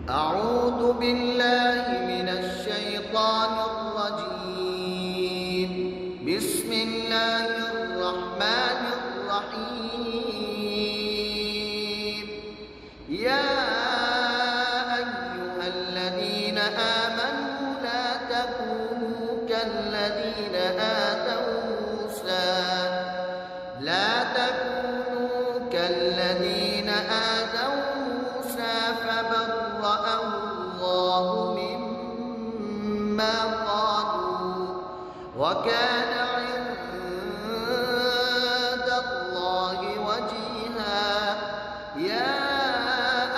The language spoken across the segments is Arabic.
أعوذ بالله من الشيطان الرجيم. بسم الله الرحمن الرحيم. يا أيها الذين آمنوا لا تكونوا كالذين آذوا موسى فبرأه الله مما قالوا وكان عند الله وجيها. يا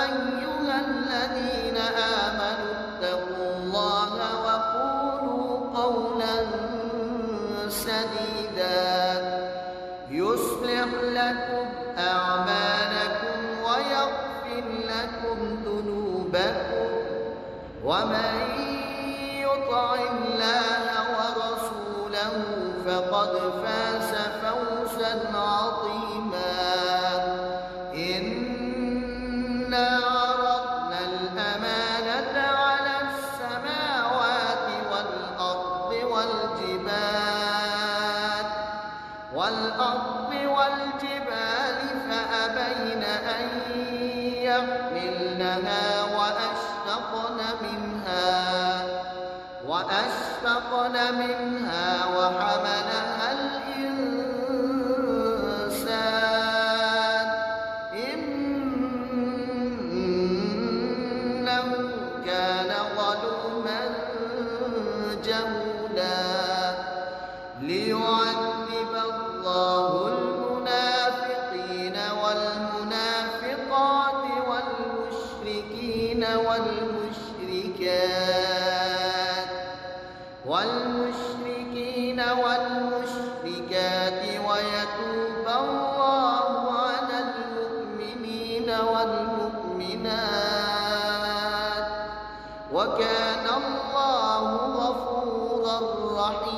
أيها الذين آمنوا اتقوا الله وقولوا قولا سديدا يصلح لكم أعمالكم ويغفر لكم ذنوبكم ومن يطع الله ورسوله فقد فاز فوزا عظيما. إنا عرضنا الأمانة على السماوات والأرض والجبال فأبين أن يحملنها وأشفقن منها وحملها الإنسان إنه كان ظلوما جهولا. ليعذب الله المنافقين والمنافقات والمشركين والمشركات ويتوب الله على المؤمنين والمؤمنات وكان الله غفورا رحيما.